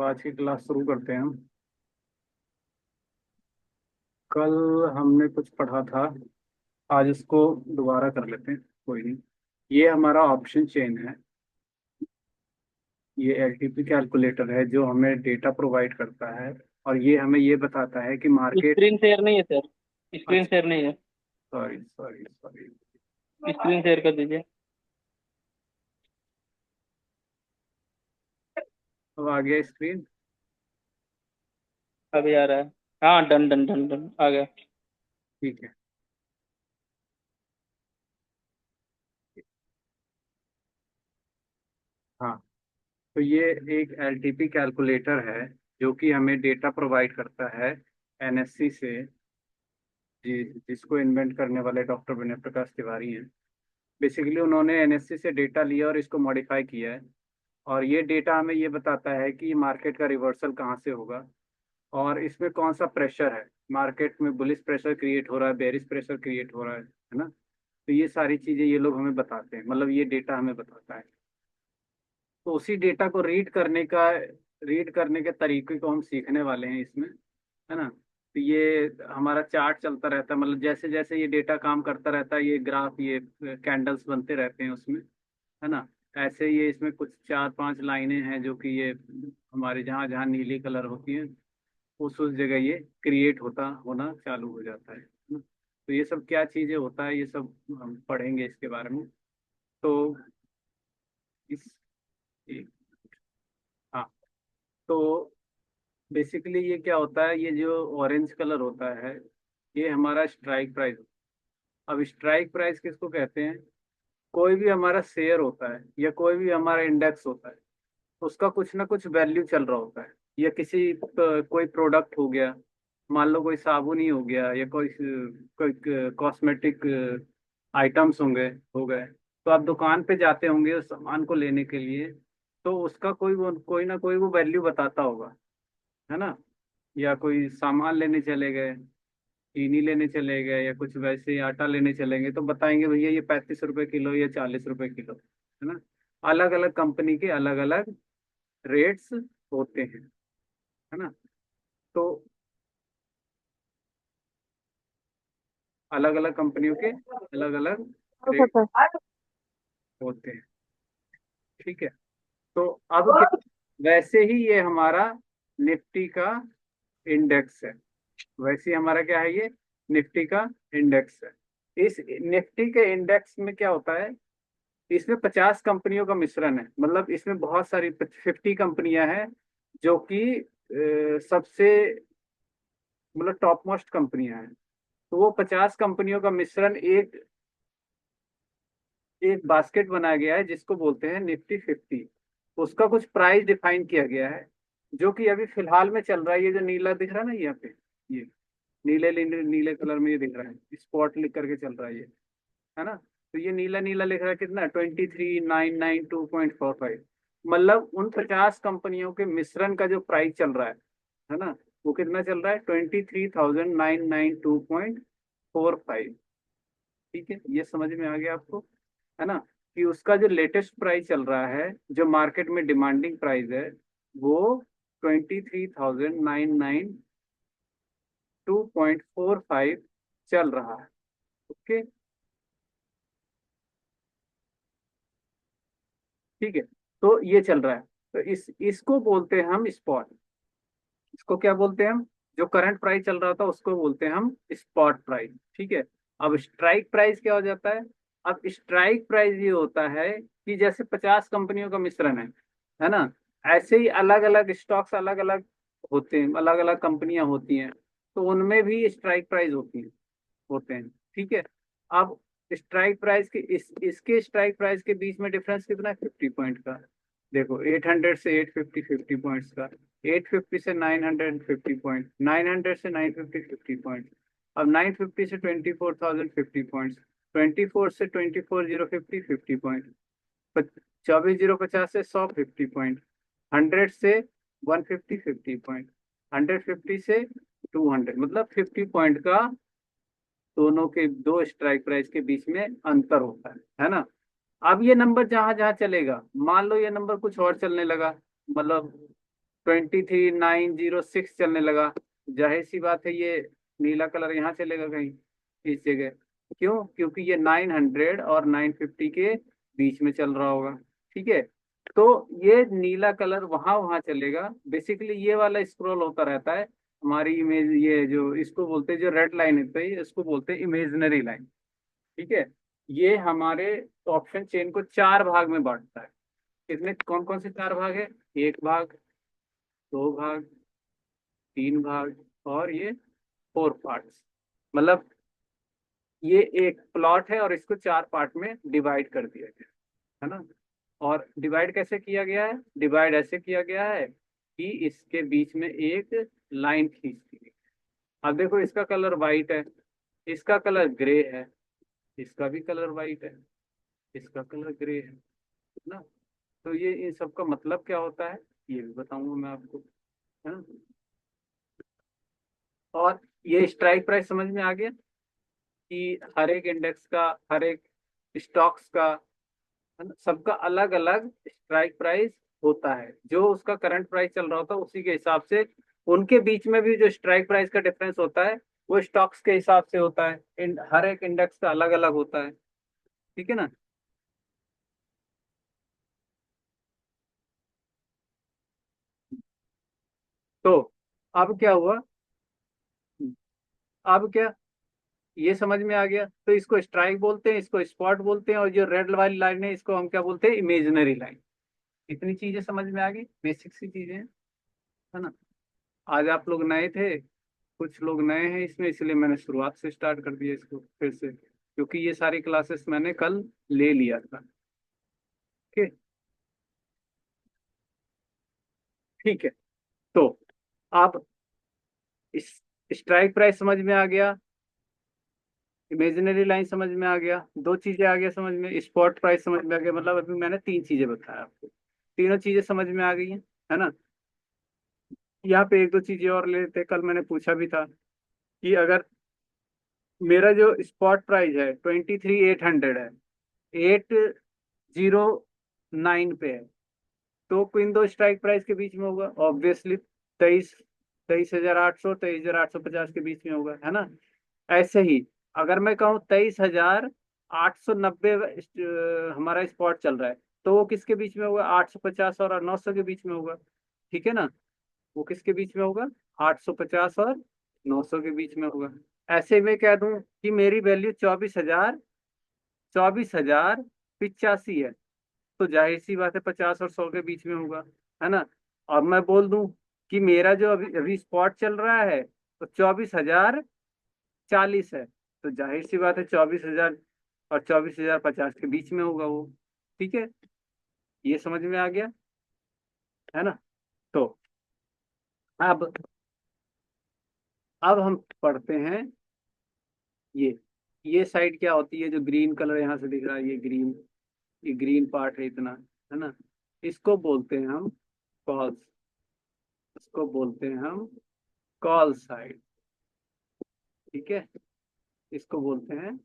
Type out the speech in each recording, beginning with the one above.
तो आज की क्लास शुरू करते हैं हम। कल हमने कुछ पढ़ा था, आज इसको दोबारा कर लेते हैं। कोई नहीं। ये हमारा ऑप्शन चेन है। ये एलटीपी कैलकुलेटर है जो हमें डेटा प्रोवाइड करता है, और ये हमें ये बताता है कि मार्केट। स्क्रीन शेयर नहीं है सर। स्क्रीन अच्छा, शेयर नहीं है। Sorry sorry sorry. Screen share कर दीजिए। अब आ गया स्क्रीन। अभी आ रहा है। हाँ, डन डन डन डन आ गया। ठीक है। हाँ, तो ये एक एलटीपी कैलकुलेटर है जो कि हमें डेटा प्रोवाइड करता है एनएससी से। जिसको इन्वेंट करने वाले डॉक्टर विनय प्रकाश तिवारी हैं। बेसिकली उन्होंने एनएससी से डेटा लिया और इसको मॉडिफाई किया है। और ये डेटा हमें ये बताता है कि मार्केट का रिवर्सल कहाँ से होगा, और इसमें कौन सा प्रेशर है। मार्केट में बुलिश प्रेशर क्रिएट हो रहा है, बेरिश प्रेशर क्रिएट हो रहा है ना। तो ये सारी चीज़ें ये लोग हमें बताते हैं, मतलब ये डेटा हमें बताता है। तो उसी डेटा को रीड करने के तरीके को हम सीखने वाले हैं इसमें, है ना। तो ये हमारा चार्ट चलता रहता है, मतलब जैसे जैसे ये डेटा काम करता रहता है, ये ग्राफ, ये कैंडल्स बनते रहते हैं उसमें, है ना। ऐसे ये इसमें कुछ चार पांच लाइनें हैं जो कि ये हमारे जहाँ जहाँ नीली कलर होती हैं उस जगह ये क्रिएट होता होना चालू हो जाता है ना? तो ये सब क्या चीज़ें होता है, ये सब हम पढ़ेंगे इसके बारे में। तो इस एक- हाँ, तो बेसिकली ये क्या होता है, ये जो ऑरेंज कलर होता है ये हमारा स्ट्राइक प्राइस। अब स्ट्राइक प्राइस किसको कहते हैं? कोई भी हमारा शेयर होता है या कोई भी हमारा इंडेक्स होता है, उसका कुछ ना कुछ वैल्यू चल रहा होता है। या किसी कोई प्रोडक्ट हो गया, मान लो कोई साबुन ही हो गया, या कोई कॉस्मेटिक आइटम्स होंगे, हो गए। तो आप दुकान पे जाते होंगे उस सामान को लेने के लिए, तो उसका कोई ना कोई वो वैल्यू बताता होगा, है ना। या कोई सामान लेने चले गए, चीनी लेने चले गए, या कुछ वैसे ही आटा लेने चलेंगे तो बताएंगे भैया ये 35 रुपए किलो या 40 रुपए किलो, है ना। अलग अलग कंपनी के अलग अलग रेट्स होते हैं, है ना। तो अलग अलग कंपनियों के अलग अलग रेट होते हैं। ठीक है। तो अब क्या, वैसे ही ये हमारा निफ्टी का इंडेक्स है। वैसे ही हमारा क्या है, ये निफ्टी का इंडेक्स है। इस निफ्टी के इंडेक्स में क्या होता है, इसमें 50 कंपनियों का मिश्रण है। मतलब इसमें बहुत सारी 50 कंपनियां हैं जो कि सबसे, मतलब टॉप मोस्ट कंपनियां हैं। तो वो 50 कंपनियों का मिश्रण एक एक बास्केट बनाया गया है जिसको बोलते हैं निफ्टी 50। उसका कुछ प्राइस डिफाइन किया गया है जो कि अभी फिलहाल में चल रहा है। ये जो नीला दिख रहा है ना यहाँ पे, ये नीले नीले नीले कलर में ये दिख रहा है, स्पॉट लिख करके चल रहा है ये, है ना। तो ये नीला नीला लिख रहा है कितना, 23,992.45। मतलब उन 50 कंपनियों के मिश्रण का जो प्राइस चल रहा है ना, वो कितना चल रहा है, 23,992.45। ठीक है, ये समझ में आ गया आपको, है ना। कि उसका जो लेटेस्ट प्राइस चल रहा है, जो मार्केट में डिमांडिंग प्राइस है, वो 23,992.45 चल रहा है। ओके, ठीक है। तो ये चल रहा है। तो इसको बोलते हैं हम स्पॉट। इसको क्या बोलते हैं हम? जो करंट प्राइस चल रहा था उसको बोलते हैं हम स्पॉट प्राइस। ठीक है। अब स्ट्राइक प्राइस क्या हो जाता है? अब स्ट्राइक प्राइस ये होता है कि जैसे 50 कंपनियों का मिश्रण है ना। ऐसे ही अलग अलग स्टॉक्स अलग अलग होते हैं, अलग अलग कंपनियां होती हैं, तो उनमें भी स्ट्राइक प्राइस होते हैं। ठीक है। अब स्ट्राइक प्राइस के इसके स्ट्राइक प्राइस के बीच में डिफरेंस कितना है, 50 पॉइंट का। देखो, 800 से 850, 50 पॉइंट्स का। 850 से 950 पॉइंट, 900 से 950, 50 पॉइंट। अब 950 से 24,000, 50 पॉइंट्स। 24 से 24,050, 50 पॉइंट। 24,050 से 100, 50 पॉइंट। 100 से 150, 50 पॉइंट। 150 से 200, मतलब 50 पॉइंट का दोनों के, दो स्ट्राइक प्राइस के बीच में अंतर होता है ना। अब ये नंबर जहां जहां चलेगा, मान लो ये नंबर कुछ और चलने लगा, मतलब 23,906 चलने लगा। जाहिर सी बात है ये नीला कलर यहाँ चलेगा कहीं इस जगह। क्यों? क्योंकि ये 900 और 950 के बीच में चल रहा होगा। ठीक है। तो ये नीला कलर वहां वहां चलेगा। बेसिकली ये वाला स्क्रॉल होता रहता है हमारी इमेज, ये जो इसको बोलते हैं, जो रेड लाइन है इसको बोलते हैं इमेजिनरी लाइन। ठीक है। ये हमारे ऑप्शन चेन को चार भाग में बांटता है। इसमें कौन कौन से चार भाग है? एक भाग, दो भाग, तीन भाग, और ये फोर पार्ट्स। मतलब ये एक प्लॉट है और इसको चार पार्ट में डिवाइड कर दिया गया है ना। और डिवाइड कैसे किया गया है? डिवाइड ऐसे किया गया है कि इसके बीच में एक लाइन खींच दी गई। अब देखो इसका कलर वाइट है, इसका कलर ग्रे है, इसका भी कलर वाइट है, इसका कलर ग्रे है ना। तो ये इन सब का मतलब क्या होता है ये भी बताऊंगा मैं आपको, है ना। और ये स्ट्राइक प्राइस समझ में आ गया कि हर एक इंडेक्स का, हर एक स्टॉक्स का, है ना, सबका अलग अलग स्ट्राइक प्राइस होता है। जो उसका करंट प्राइस चल रहा होता है उसी के हिसाब से उनके बीच में भी जो स्ट्राइक प्राइस का डिफरेंस होता है वो स्टॉक्स के हिसाब से होता है। हर एक इंडेक्स का अलग अलग होता है। ठीक है ना। तो अब क्या हुआ? अब क्या ये समझ में आ गया? तो इसको स्ट्राइक बोलते हैं, इसको स्पॉट बोलते हैं, और जो रेड वाली लाइन है इसको हम क्या बोलते हैं? Imaginary line. इतनी चीजें समझ में आ गई, बेसिक सी चीजें हैं, है ना। आज आप लोग नए थे, कुछ लोग नए हैं इसमें, इसलिए मैंने शुरुआत से स्टार्ट कर दिया इसको फिर से, क्योंकि ये सारी क्लासेस मैंने कल ले लिया था। ठीक। ठीक है। तो आप इस स्ट्राइक प्राइस समझ में आ गया, इमेजिनरी लाइन समझ में आ गया, दो चीजें आ गया समझ में, स्पॉट प्राइस समझ में आ गया। मतलब अभी मैंने तीन चीजें बताया आपको, तीनों चीजें समझ में आ गई हैं, है ना। यहाँ पे एक दो चीजें और ले लेते हैं। कल मैंने पूछा भी था कि अगर मेरा जो स्पॉट प्राइस है 23,800 है, 809 पे है, तो इन दो स्ट्राइक प्राइस के बीच में होगा ऑब्वियसली। तेईस 23,800, 23,850 के बीच में होगा, है ना। ऐसे ही अगर मैं कहूँ 23,890 हमारा स्पॉट चल रहा है, तो वो किसके बीच में होगा? 850 और 900 के बीच में होगा। ठीक है ना। वो किसके बीच में होगा? 850 और 900 के बीच में होगा। ऐसे में कह दूं कि मेरी वैल्यू 24,085 है, तो जाहिर सी बात है 50 और 100 के बीच में होगा, है ना। और मैं बोल दूं कि मेरा जो अभी अभी स्पॉट चल रहा है तो 24,040 है, तो जाहिर सी बात है 24,000 और 24,050 के बीच में होगा वो। ठीक है। ये समझ में आ गया, है ना। तो अब हम पढ़ते हैं ये ये साइड क्या होती है? जो ग्रीन कलर यहाँ से दिख रहा है, ये ग्रीन पार्ट है इतना, है ना। इसको बोलते हैं हम कॉल्स, इसको बोलते हैं हम कॉल साइड। ठीक है। इसको बोलते हैं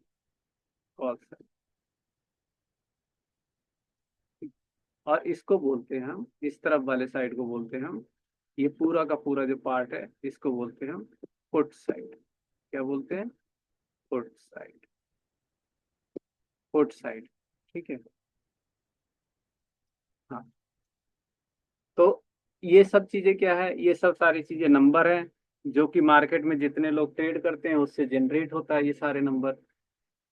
कॉल साइड। और इसको बोलते हैं हम, इस तरफ वाले साइड को बोलते हैं हम, ये पूरा का पूरा जो पार्ट है इसको बोलते हैं हम पुट साइड। क्या बोलते हैं? Put side. Put side. ठीक है। हाँ। तो ये सब चीजें क्या है? ये सब सारी चीजें नंबर हैं जो कि मार्केट में जितने लोग ट्रेड करते हैं उससे जनरेट होता है ये सारे नंबर।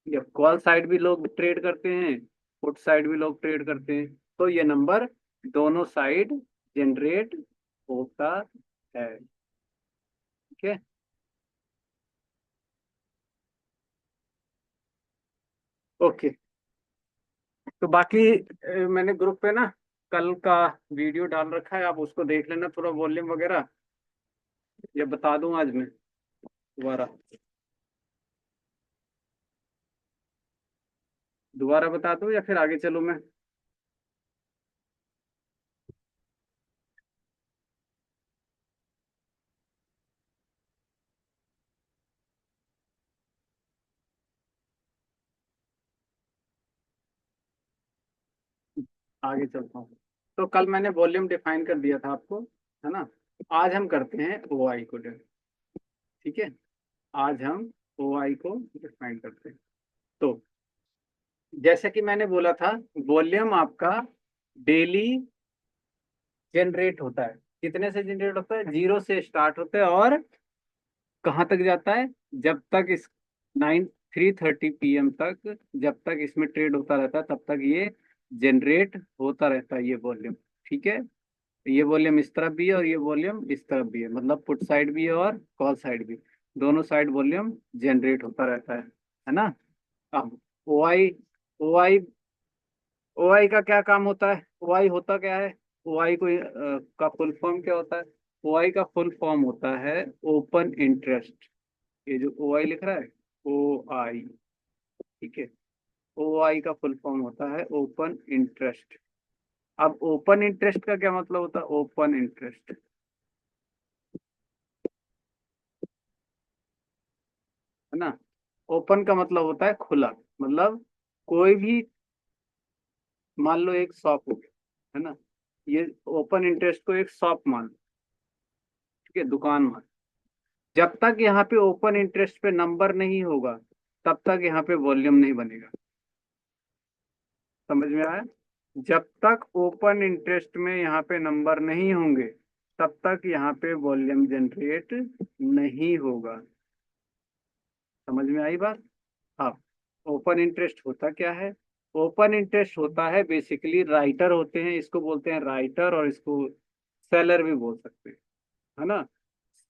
या कॉल साइड भी लोग ट्रेड करते हैं, पुट साइड भी लोग ट्रेड करते हैं, तो ये नंबर दोनों साइड जनरेट होता है। ठीक है। ओके। तो बाकी मैंने ग्रुप पे ना कल का वीडियो डाल रखा है, आप उसको देख लेना, थोड़ा वॉल्यूम वगैरह, या बता दूं आज मैं दोबारा? दोबारा बता दूं या फिर आगे चलूं मैं? आगे चलता हूँ। तो कल मैंने वॉल्यूम डिफाइन कर दिया था आपको, है ना। आज हम करते हैं ओ आई को, ठीक है। आज हम ओ आई को डिफाइन करते हैं। तो जैसे कि मैंने बोला था, वॉल्यूम आपका डेली जनरेट होता है। कितने से जनरेट होता है? 0 से स्टार्ट होता है और कहाँ तक जाता है? जब तक इस 3:30 PM तक, जब तक इसमें ट्रेड होता रहता है तब तक ये जनरेट होता रहता है, ये वॉल्यूम। ठीक है। ये वॉल्यूम इस तरफ भी है और ये वॉल्यूम इस तरफ भी है, मतलब पुट साइड भी है और कॉल साइड भी। दोनों साइड वॉल्यूम जनरेट होता रहता है ना। अब ओ आई, ओ आई ओ आई का क्या काम होता है? ओ आई होता क्या है? ओ आई को का फुल फॉर्म क्या होता है? ओ आई का फुल फॉर्म होता है ओपन इंटरेस्ट। ये जो ओ आई लिख रहा है, ओ आई, ठीक है। ओ आई का फुल फॉर्म होता है ओपन इंटरेस्ट। अब ओपन इंटरेस्ट का क्या मतलब होता है? ओपन इंटरेस्ट, है ना। ओपन का मतलब होता है खुला, मतलब कोई भी, मान लो एक शॉप हो गया, है ना। ये ओपन इंटरेस्ट को एक शॉप मान लो, ठीक है, दुकान मान। जब तक यहाँ पे ओपन इंटरेस्ट पे नंबर नहीं होगा तब तक यहाँ पे वॉल्यूम नहीं बनेगा। समझ में आया? जब तक ओपन इंटरेस्ट में यहाँ पे नंबर नहीं होंगे तब तक यहाँ पे वॉल्यूम जनरेट नहीं होगा। समझ में आई बात? हाँ। ओपन इंटरेस्ट होता क्या है? ओपन इंटरेस्ट होता है बेसिकली, राइटर होते हैं, इसको बोलते हैं राइटर, और इसको सेलर भी बोल सकते हैं, है ना।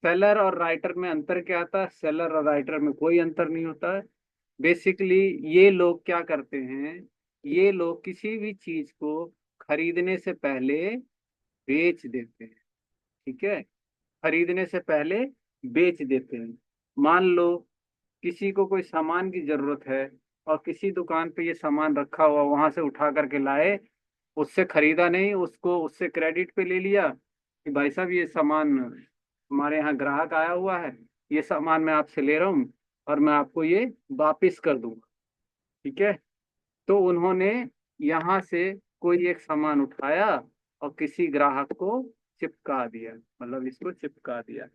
सेलर और राइटर में अंतर क्या आता है? सेलर और राइटर में कोई अंतर नहीं होता है। बेसिकली ये लोग क्या करते हैं, ये लोग किसी भी चीज को खरीदने से पहले बेच देते हैं, ठीक है। खरीदने से पहले बेच देते हैं। मान लो किसी को कोई सामान की जरूरत है और किसी दुकान पे ये सामान रखा हुआ, वहां से उठा करके लाए, उससे खरीदा नहीं, उसको उससे क्रेडिट पे ले लिया कि भाई साहब ये सामान हमारे यहाँ ग्राहक आया हुआ है, ये सामान मैं आपसे ले रहा हूँ और मैं आपको ये वापिस कर दूंगा, ठीक है। तो उन्होंने यहाँ से कोई एक सामान उठाया और किसी ग्राहक को चिपका दिया, मतलब इसको चिपका दिया।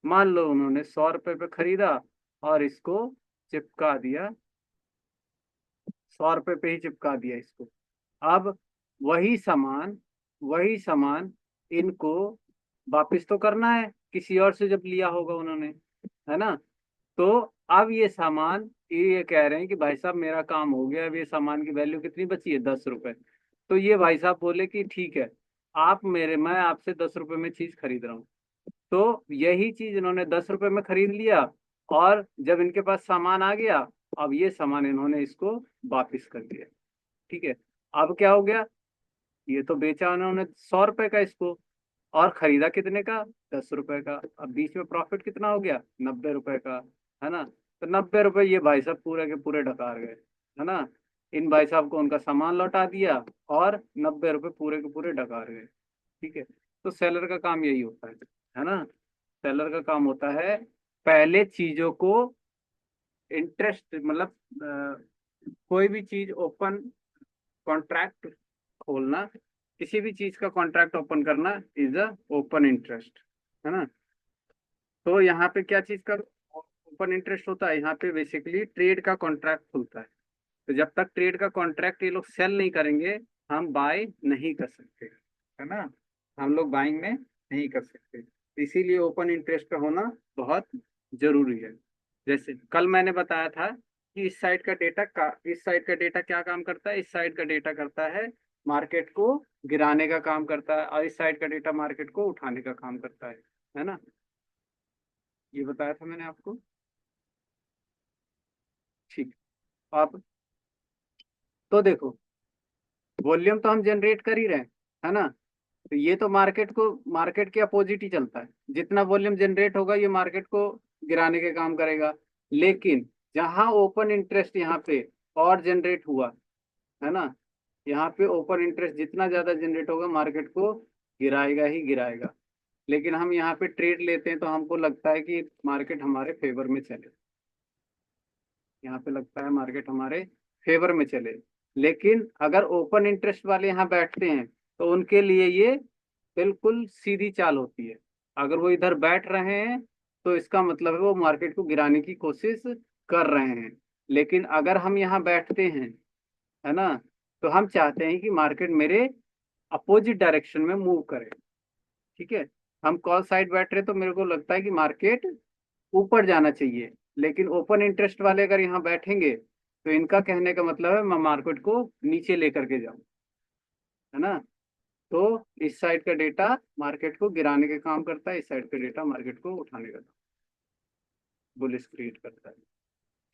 मान लो उन्होंने 100 रुपए पे खरीदा और इसको चिपका दिया, 100 रुपए पे ही चिपका दिया इसको। अब वही सामान, वही सामान इनको वापिस तो करना है, किसी और से जब लिया होगा उन्होंने, है ना। तो अब ये सामान, ये कह रहे हैं कि भाई साहब मेरा काम हो गया, अब ये सामान की वैल्यू कितनी बची है? 10 रुपए। तो ये भाई साहब बोले कि ठीक है, आप मेरे, मैं आपसे 10 रुपए में चीज खरीद रहा हूँ। तो यही चीज इन्होंने 10 रुपए में खरीद लिया, और जब इनके पास सामान आ गया, अब ये सामान इन्होंने इसको वापिस कर दिया, ठीक है। अब क्या हो गया? ये तो बेचा उन्होंने 100 रुपए का इसको, और खरीदा कितने का? 10 रुपए का। अब बीच में प्रॉफिट कितना हो गया? 90 रुपए का, है ना। तो 90 रुपए ये भाई साहब पूरे के पूरे डकार गए, है ना। इन भाई साहब को उनका सामान लौटा दिया और 90 रुपए पूरे के पूरे डकार गए, ठीक है। तो सेलर का काम यही होता है ना। सेलर का काम होता है पहले चीजों को इंटरेस्ट, मतलब कोई भी चीज ओपन, कॉन्ट्रैक्ट खोलना, किसी भी चीज का कॉन्ट्रैक्ट ओपन करना इज अ ओपन इंटरेस्ट, है ना। तो यहाँ पे क्या चीज का ओपन इंटरेस्ट होता है? यहाँ पे बेसिकली ट्रेड का कॉन्ट्रैक्ट खुलता है। तो जब तक ट्रेड का कॉन्ट्रैक्ट ये लोग सेल नहीं करेंगे, हम बाय नहीं कर सकते, है ना। हम लोग बाइंग में नहीं कर सकते, इसीलिए ओपन इंटरेस्ट का होना बहुत जरूरी है। जैसे कल मैंने बताया था कि इस साइड का डेटा का, इस साइड का डेटा क्या काम करता है? इस साइड का डेटा करता है मार्केट को गिराने का काम करता है, और इस साइड का डेटा मार्केट को उठाने का काम करता है ना। ये बताया था मैंने आपको, ठीक। आप तो देखो, वॉल्यूम तो हम जनरेट कर ही रहे हैं, है ना। तो ये तो मार्केट को, मार्केट के अपोजिट ही चलता है। जितना वॉल्यूम जनरेट होगा ये मार्केट को गिराने के काम करेगा। लेकिन जहां ओपन इंटरेस्ट यहाँ पे और जनरेट हुआ, है ना, यहाँ पे ओपन इंटरेस्ट जितना ज्यादा जनरेट होगा मार्केट को गिराएगा ही गिराएगा। लेकिन हम यहाँ पे ट्रेड लेते हैं तो हमको लगता है कि मार्केट हमारे फेवर में चले, यहाँ पे लगता है मार्केट हमारे फेवर में चले। लेकिन अगर ओपन इंटरेस्ट वाले यहाँ बैठते हैं तो उनके लिए ये बिल्कुल सीधी चाल होती है। अगर वो इधर बैठ रहे हैं तो इसका मतलब है वो मार्केट को गिराने की कोशिश कर रहे हैं। लेकिन अगर हम यहाँ बैठते हैं, है ना, तो हम चाहते हैं कि मार्केट मेरे अपोजिट डायरेक्शन में मूव करे। ठीक है। हम कॉल साइड बैठ रहे तो मेरे को लगता है कि मार्केट ऊपर जाना चाहिए। लेकिन ओपन इंटरेस्ट वाले अगर यहाँ बैठेंगे तो इनका कहने का मतलब है मैं मार्केट को नीचे लेकर के जाऊं, है ना। तो इस साइड का डेटा मार्केट को गिराने का काम करता है, इस साइड का डेटा मार्केट को उठाने का, बुलिश क्रिएट करता है।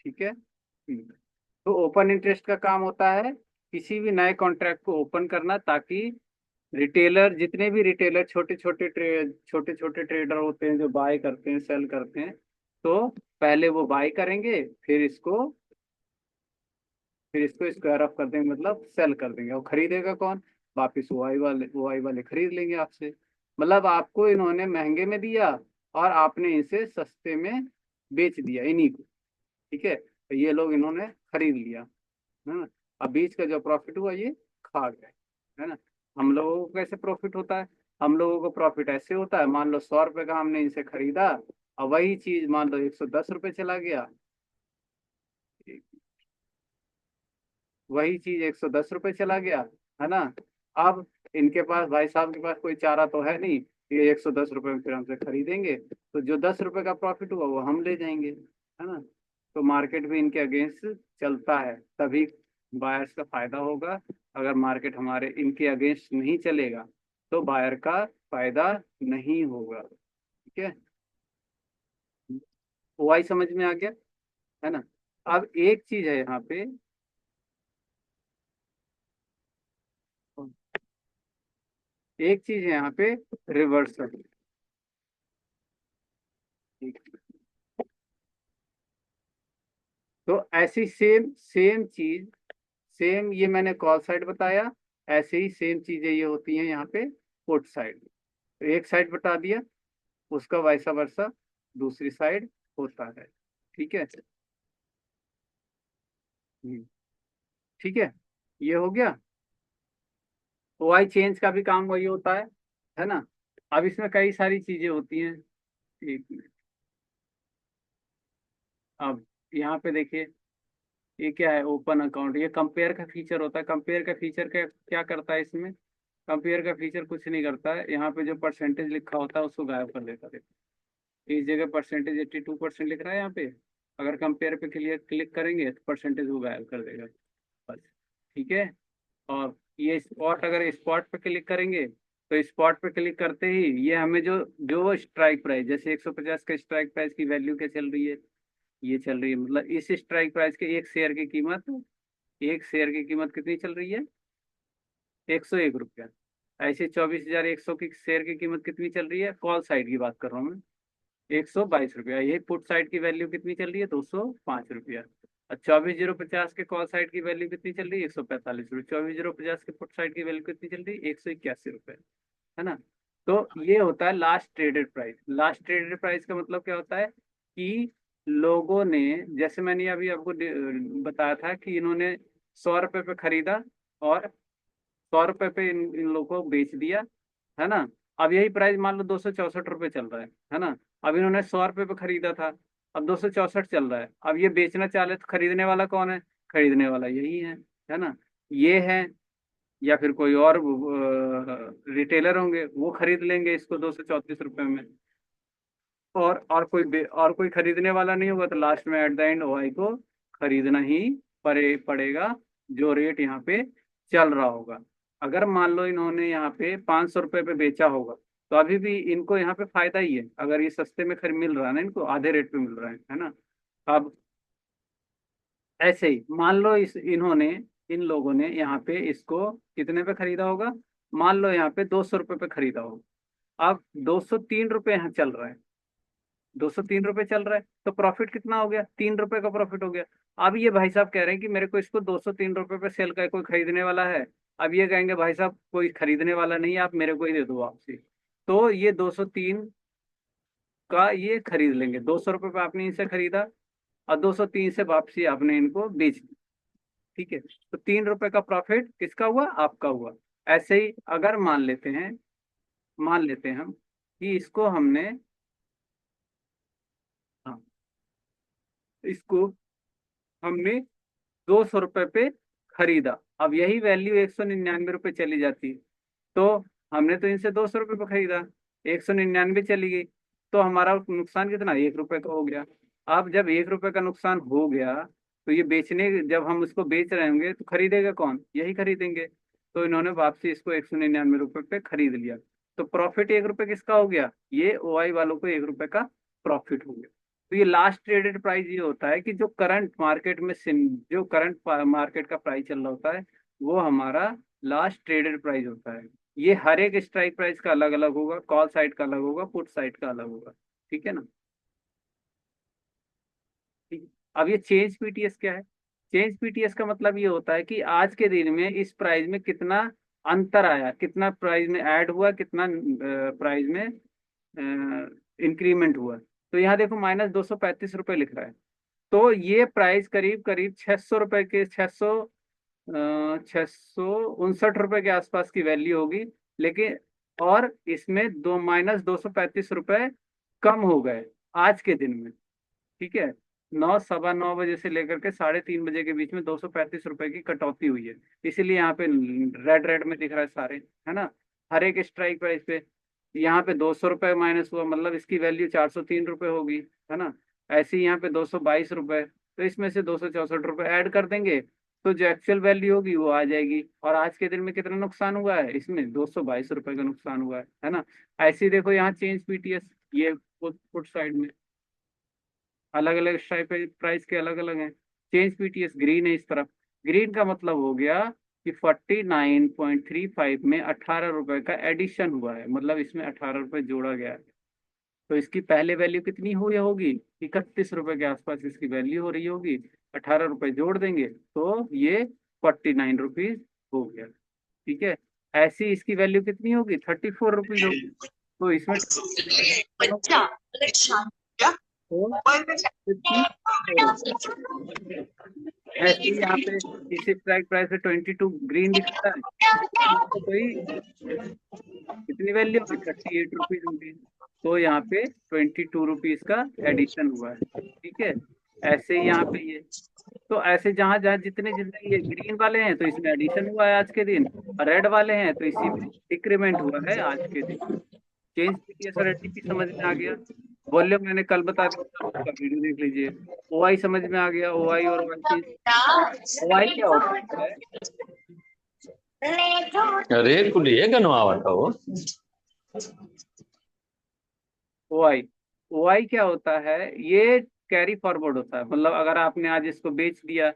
ठीक है। तो ओपन इंटरेस्ट का काम होता है किसी भी नए कॉन्ट्रैक्ट को ओपन करना, ताकि रिटेलर, जितने भी रिटेलर छोटे छोटे ट्रेडर होते हैं जो बाय करते हैं सेल करते हैं, तो पहले वो बाय करेंगे, फिर इसको स्क्वायर अप कर देंगे, मतलब सेल कर देंगे। और खरीदेगा कौन? वापिस वो आई वाले खरीद लेंगे आपसे। मतलब आपको इन्होंने महंगे में दिया और आपने इसे सस्ते में बेच दिया इन्हीं को। ठीक है, तो ये लोग इन्होंने खरीद लिया, है ना। अब बीच का जो प्रॉफिट हुआ ये खा गए, है ना। हम लोगों को कैसे प्रॉफिट होता है? हम लोगों को प्रॉफिट ऐसे होता है, मान लो 100 रुपए का हमने इनसे खरीदा, और वही चीज मान लो 110 रुपए चला गया, वही चीज 110 रुपए चला गया, है ना। अब इनके पास, भाई साहब के पास कोई चारा तो है नहीं, ये 110 रुपए में फिर हमसे खरीदेंगे, तो जो 10 रुपए का प्रॉफिट हुआ वो हम ले जाएंगे, है ना। तो मार्केट भी इनके अगेंस्ट चलता है, तभी बायर्स का फायदा होगा। अगर मार्केट हमारे इनके अगेंस्ट नहीं चलेगा तो बायर का फायदा नहीं होगा। ठीक है। वाई समझ में आ गया, है ना। अब एक चीज है यहाँ पे, एक चीज है यहाँ पे, रिवर्सल। तो ऐसी सेम सेम चीज, सेम ये मैंने कॉल साइड बताया, ऐसे ही सेम चीजें ये होती हैं यहाँ पे पुट साइड। तो एक साइड बता दिया, उसका वैसा वर्सा दूसरी साइड होता है। ठीक है। हम्म, ठीक है, ये हो गया। वाई चेंज का भी काम वही होता है ना। अब इसमें कई सारी चीजें होती हैं। एक मिनट। अब यहाँ पे देखिए, ये क्या है? ओपन अकाउंट, ये कंपेयर का फीचर होता है। कंपेयर का फीचर क्या क्या करता है इसमें? कंपेयर का फीचर कुछ नहीं करता है, यहाँ पे जो परसेंटेज लिखा होता है उसको गायब कर देता है। इस जगह परसेंटेज 82% लिख रहा है यहाँ पे, अगर कंपेयर पे क्लिक क्लिक करेंगे तो परसेंटेज वो गायब कर देगा, बस। ठीक है। और ये स्पॉट, अगर स्पॉट पे क्लिक करेंगे तो स्पॉट पे क्लिक करते ही ये हमें जो जो स्ट्राइक प्राइस, जैसे 150 का स्ट्राइक प्राइस की वैल्यू क्या चल रही है, ये चल रही है, मतलब इस स्ट्राइक प्राइस के एक शेयर की कीमत कितनी चल रही है? 101 रुपया। ऐसे 24,100 की शेयर की कीमत कितनी चल रही है? कॉल साइड की बात कर रहा हूँ मैं, 122 रुपया। यही पुट साइड की वैल्यू कितनी चल रही है? 205 रुपया। और 24,050 के कॉल साइड की वैल्यू कितनी चल रही है? 145 रुपये। 24,050 के पुट साइड की वैल्यू कितनी चल रही है? 181 रुपये, है ना। तो ये होता है last traded price. Last traded price का मतलब क्या होता है कि लोगों ने, जैसे मैंने अभी आपको बताया था कि इन्होंने 100 रुपये पे खरीदा और 100 रुपये पे इन लोगों को बेच दिया, है ना। अब यही प्राइस मान लो 264 रुपये चल रहा है ना। अब इन्होंने 100 रुपये पे खरीदा था, अब 264 चल रहा है। अब ये बेचना चाह रहे तो खरीदने वाला कौन है? खरीदने वाला यही है ना। ये है, या फिर कोई और रिटेलर होंगे वो खरीद लेंगे इसको 234 रुपये में। और कोई खरीदने वाला नहीं होगा, तो लास्ट में एट द एंड ओआई को खरीदना ही पड़ेगा, जो रेट यहाँ पे चल रहा होगा। अगर मान लो इन्होंने यहाँ पे 500 रुपये पे बेचा होगा, तो अभी भी इनको यहाँ पे फायदा ही है, अगर ये सस्ते में खरीद मिल रहा है ना, इनको आधे रेट पे मिल रहा है ना। अब ऐसे ही मान लो इन लोगों ने यहाँ पे इसको कितने पे खरीदा होगा? मान लो यहाँ पे 200 रुपये पे खरीदा होगा। अब 203 रुपये यहाँ चल रहा है, 203 रुपये चल रहा है, तो प्रॉफिट कितना हो गया? 3 रुपये का प्रॉफिट हो गया। अब ये भाई साहब कह रहे हैं कि मेरे को इसको 203 रुपये पे सेल कर, कोई खरीदने वाला है? अब ये कहेंगे भाई साहब कोई खरीदने वाला नहीं है, आप मेरे को ही दे दो वापसी। तो ये 203 का ये खरीद लेंगे, 200 रुपये पे आपने इनसे खरीदा और 203 से वापसी आपने इनको बेच दी। ठीक है, तो 3 रुपये का प्रॉफिट किसका हुआ? आपका हुआ। ऐसे ही अगर मान लेते हैं मान लेते हैं हम कि इसको हमने, हाँ, इसको हमने 200 रुपये पे खरीदा। अब यही वैल्यू 199 रुपये चली जाती, तो हमने तो इनसे 200 रुपये पे खरीदा, 199 चली गई, तो हमारा नुकसान कितना, 1 रुपये का हो गया। अब जब 1 रुपये का नुकसान हो गया, तो ये बेचने, जब हम उसको बेच रहे होंगे तो खरीदेगा कौन, यही खरीदेंगे। तो इन्होंने वापसी इसको 199 रुपये पे खरीद लिया। तो प्रॉफिट 1 रुपये किसका हो गया, ये ओआई वालों को 1 रुपये का प्रॉफिट हो गया। तो ये लास्ट ट्रेडेड प्राइस ये होता है कि जो करंट मार्केट में जो करंट मार्केट का प्राइस चल रहा होता है, वो हमारा लास्ट ट्रेडेड प्राइस होता है। ये हर एक स्ट्राइक प्राइस का अलग अलग होगा, कॉल साइड का अलग होगा, पुट साइड का अलग होगा। ठीक है ना। ठीक है। अब ये चेंज पीटीएस क्या है। चेंज पीटीएस का मतलब ये होता है कि आज के दिन में इस प्राइस में कितना अंतर आया, कितना प्राइस में ऐड हुआ, कितना प्राइस में इंक्रीमेंट हुआ। तो यहाँ देखो -235 रुपये लिख रहा है। तो ये प्राइस करीब करीब 600 रुपये के, 669 रुपये के आसपास की वैल्यू होगी। लेकिन और इसमें दो -235 रुपये कम हो गए आज के दिन में। ठीक है। 9, 9:15 बजे से लेकर के 3:30 बजे के बीच में 235 रुपये की कटौती हुई है। इसीलिए यहाँ पे रेड रेड में दिख रहा है सारे, है ना। हर एक स्ट्राइक प्राइस पे यहाँ पे 200 रुपये माइनस हुआ, मतलब इसकी वैल्यू 403 रुपये होगी, है ना। ऐसे ही यहाँ पे 222 रुपये, तो इसमें से 264 रुपये ऐड कर देंगे, तो जो एक्चुअल वैल्यू होगी वो आ जाएगी। और आज के दिन में कितना नुकसान हुआ है, इसमें 222 रुपये का नुकसान हुआ है ना। ऐसे ही देखो यहाँ चेंज पीटीएस, ये पुट साइड में अलग अलग स्ट्राइक प्राइस के अलग अलग हैं। चेंज पीटीएस ग्रीन है इस तरफ। ग्रीन का मतलब हो गया कि 49.35 में 18 रुपए का एडिशन हुआ है, मतलब इसमें 18 रुपए जोड़ा गया है। तो इसकी पहले वैल्यू कितनी हुई होगी, 31 रुपए के आसपास इसकी वैल्यू हो रही होगी। 18 रुपए जोड़ देंगे तो ये 49 रुपीज हो गया। ठीक है। ऐसी इसकी वैल्यू कितनी होगी, 34 रुपीज होगी। तो इसमें तो 54 ऐसे ही यहाँ पे इसी स्ट्राइक प्राइस पे 22 ग्रीन दिखता है, तो कोई कितनी वैल्यू होगी, 38 रुपीज होगी। तो यहाँ पे 22 रुपीज का एडिशन हुआ है। ठीक है। ऐसे ही यहाँ पे ये, तो ऐसे जहां जहां जितने जितने ये ग्रीन वाले हैं तो इसमें एडिशन हुआ है आज के दिन, और रेड वाले हैं तो इसी में डिक्रीमेंट हुआ है आज के दिन। चेंज पीटीएस और एलटीपी समझ में आ गया। वॉल्यूम मैंने कल बता दिया था, उसका वीडियो देख लीजिए। ओआई समझ में आ गया, ओआई और वाई चेंज। ओआई क्या होता है, रेट कुली है गनवावट का वो। ओआई, ओआई क्या होता है, ये कैरी फॉरवर्ड होता है। मतलब अगर आपने आज इसको बेच दिया,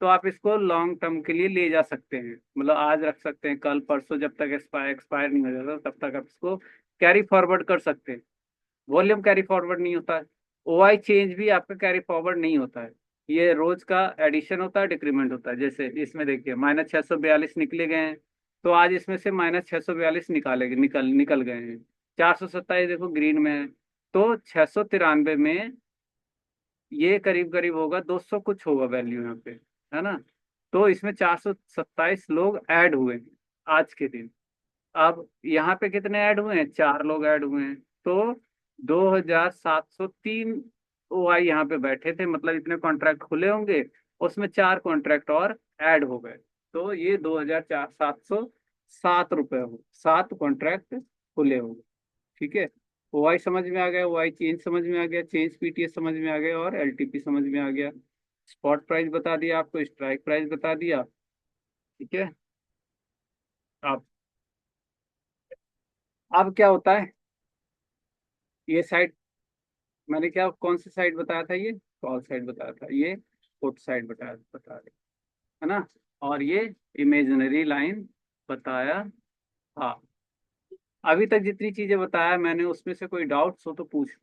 तो आप इसको लॉन्ग टर्म के लिए ले जा सकते हैं, मतलब आज रख सकते हैं, कल परसों जब तक एक्सपायर नहीं हो जाता तब तक आप इसको कैरी फॉरवर्ड कर सकते हैं। वॉल्यूम कैरी फॉरवर्ड नहीं होता है। ओआई चेंज भी आपका कैरी फॉरवर्ड नहीं होता है। ये रोज का एडिशन होता है, डिक्रीमेंट होता है। जैसे इसमें देखिए -642 निकले गए हैं, तो आज इसमें से -642 निकाले निकल निकल गए हैं। 427 देखो ग्रीन में है, तो 693 में ये करीब करीब होगा, 200 कुछ होगा वैल्यू यहाँ पे, है ना। तो इसमें 427 लोग ऐड हुए हैं आज के दिन। अब यहाँ पे कितने ऐड हुए हैं, 4 लोग ऐड हुए हैं। तो 2703 ओआई यहाँ पे बैठे थे, मतलब इतने कॉन्ट्रैक्ट खुले होंगे, उसमें 4 कॉन्ट्रैक्ट और ऐड हो गए, तो ये 2707 रुपये हो, 7 कॉन्ट्रैक्ट खुले हो गए। ठीक है। ओआई समझ में आ गया, ओआई चेंज समझ में आ गया, चेंज पीटीएस समझ में आ गया, और एलटीपी समझ में आ गया। स्पॉट प्राइस बता दिया आपको, स्ट्राइक प्राइस बता दिया। ठीक है। अब अब क्या होता है, ये साइड मैंने क्या, कौन सी साइड बताया था, ये कॉल साइड बताया था, ये पुट साइड बता रहे, है ना। और ये इमेजिनरी लाइन बताया था। अभी तक जितनी चीजें बताया मैंने, उसमें से कोई डाउट्स हो तो पूछ,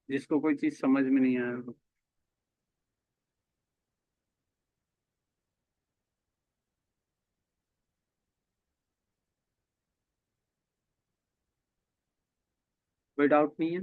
जिसको कोई चीज समझ में नहीं आया हो। कोई डाउट नहीं है।